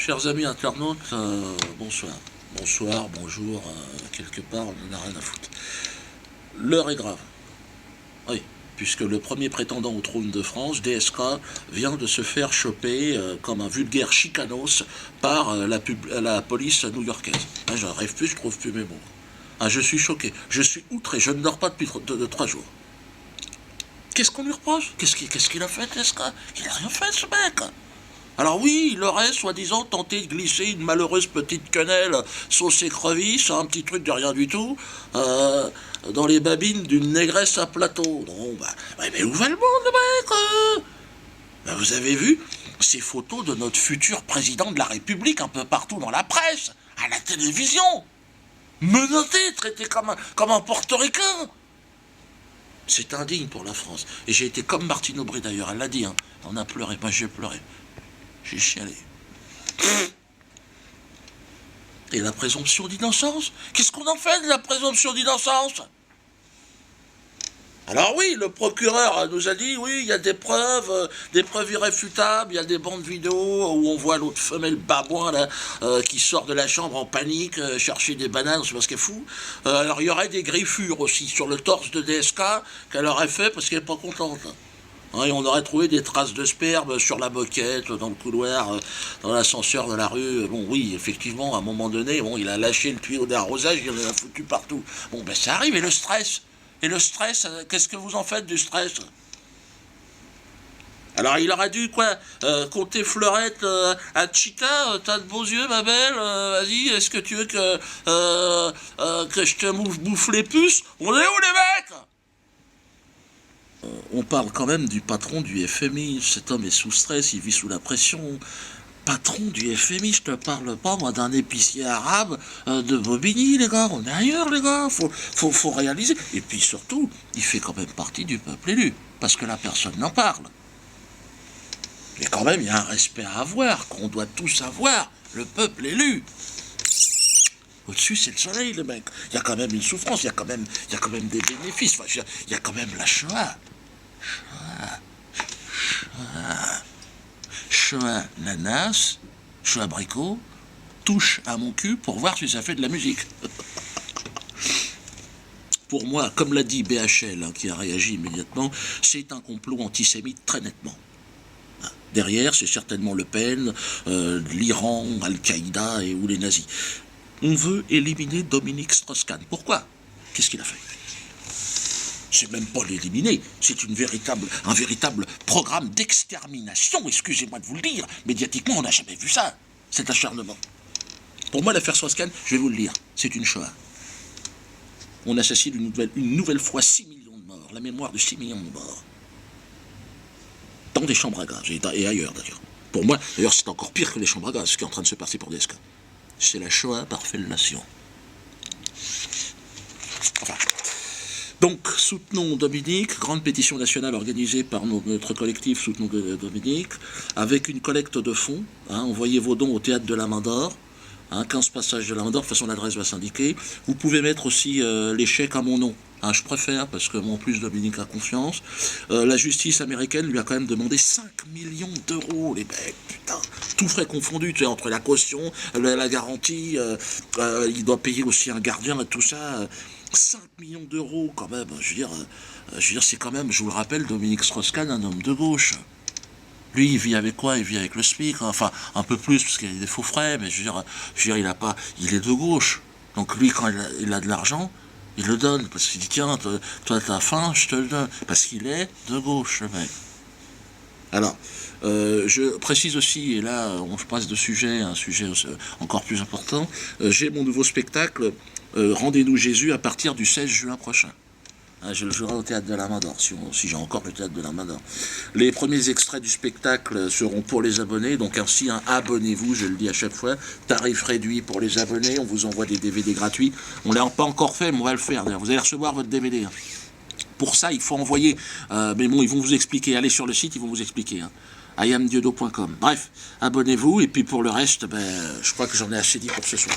Chers amis internautes, bonsoir. Bonsoir, bonjour, quelque part, on n'en a rien à foutre. L'heure est grave. Oui, puisque le premier prétendant au trône de France, DSK, vient de se faire choper comme un vulgaire chicanos par la police new-yorkaise. Je rêve plus, je trouve plus mes mots. Je suis choqué, je suis outré, je ne dors pas depuis 3 jours. Qu'est-ce qu'on lui reproche? Qu'est-ce qu'il a fait, DSK? Il n'a rien fait, ce mec. Alors oui, il aurait soi-disant tenté de glisser une malheureuse petite quenelle sauce écrevisse, un petit truc de rien du tout, dans les babines d'une négresse à plateau. Non, mais où va le monde, le mec? Vous avez vu ces photos de notre futur président de la République un peu partout dans la presse, à la télévision, menotté, traité comme un portoricain. C'est indigne pour la France. Et j'ai été comme Martine Aubry d'ailleurs, elle l'a dit, hein. On a pleuré, moi j'ai pleuré. J'ai chialé. Et la présomption d'innocence? Qu'est-ce qu'on en fait de la présomption d'innocence? Alors oui, le procureur nous a dit, oui, il y a des preuves irréfutables, il y a des bandes vidéo où on voit l'autre femelle babouin là, qui sort de la chambre en panique, chercher des bananes, c'est parce qu'elle est fou. Alors il y aurait des griffures aussi sur le torse de DSK qu'elle aurait fait parce qu'elle n'est pas contente. Et on aurait trouvé des traces de sperme sur la moquette, dans le couloir, dans l'ascenseur de la rue. Bon, oui, effectivement, à un moment donné, bon, il a lâché le tuyau d'arrosage, il en a foutu partout. Bon, ben ça arrive, et le stress? Et le stress, qu'est-ce que vous en faites du stress? Alors il aurait dû, compter fleurette à Chita, t'as de beaux yeux, ma belle, vas-y, est-ce que tu veux que je te bouffe les puces? On est où, les mecs? On parle quand même du patron du FMI. Cet homme est sous stress, il vit sous la pression. Patron du FMI, je te parle pas, moi, d'un épicier arabe de Bobigny, les gars. On est ailleurs, les gars. Faut réaliser. Et puis surtout, il fait quand même partie du peuple élu. Parce que là, personne n'en parle. Mais quand même, il y a un respect à avoir, qu'on doit tous avoir. Le peuple élu. Au-dessus, c'est le soleil, les mecs. Il y a quand même une souffrance, il y a quand même des bénéfices. Enfin, il y a quand même la Shoah. Shoah nanas, Shoah abricot, touche à mon cul pour voir si ça fait de la musique. Pour moi, comme l'a dit BHL, qui a réagi immédiatement, c'est un complot antisémite très nettement. Derrière, c'est certainement Le Pen, l'Iran, Al-Qaïda ou les nazis. On veut éliminer Dominique Strauss-Kahn. Pourquoi? Qu'est-ce qu'il a fait? C'est même pas l'éliminer, c'est un véritable programme d'extermination, excusez-moi de vous le dire. Médiatiquement, on n'a jamais vu ça, cet acharnement. Pour moi, l'affaire Strauss-Kahn, je vais vous le dire, c'est une Shoah. On assassine une nouvelle fois 6 millions de morts, la mémoire de 6 millions de morts. Dans des chambres à gaz, et ailleurs d'ailleurs. Pour moi, d'ailleurs, c'est encore pire que les chambres à gaz, ce qui est en train de se passer pour DSK. C'est la Shoah par fellation. Enfin, donc, soutenons Dominique, grande pétition nationale organisée par notre collectif Soutenons Dominique, avec une collecte de fonds. Envoyez vos dons au Théâtre de la Main d'Or, 15 passages de la Main d'Or, de toute façon l'adresse va s'indiquer. Vous pouvez mettre aussi les chèques à mon nom. Je préfère, parce que en plus Dominique a confiance. La justice américaine lui a quand même demandé 5 millions d'euros, les mecs, putain. Tout frais confondu, tu sais, entre la caution, la garantie, il doit payer aussi un gardien et tout ça. 5 millions d'euros quand même, je veux dire, c'est quand même, je vous le rappelle, Dominique Strauss-Kahn, un homme de gauche. Lui, il vit avec quoi? Il vit avec le SMIC, enfin, un peu plus, parce qu'il y a des faux frais, mais je veux dire, il est de gauche. Donc lui, quand il a de l'argent, il le donne, parce qu'il dit, tiens, toi t'as faim, je te le donne, parce qu'il est de gauche, le mec. Alors, je précise aussi, et là, on passe de sujet à un sujet encore plus important, j'ai mon nouveau spectacle, Rendez-nous Jésus, à partir du 16 juin prochain. Je le jouerai au Théâtre de la Main d'Or, si j'ai encore le Théâtre de la Main d'Or. Les premiers extraits du spectacle seront pour les abonnés, donc ainsi, abonnez-vous, je le dis à chaque fois, tarif réduit pour les abonnés, on vous envoie des DVD gratuits. On ne l'a pas encore fait, mais on va le faire, d'ailleurs. Vous allez recevoir votre DVD. Pour ça, il faut envoyer, mais bon, ils vont vous expliquer, allez sur le site, ils vont vous expliquer. iamdiodo.com. Bref, abonnez-vous, et puis pour le reste, je crois que j'en ai assez dit pour ce soir.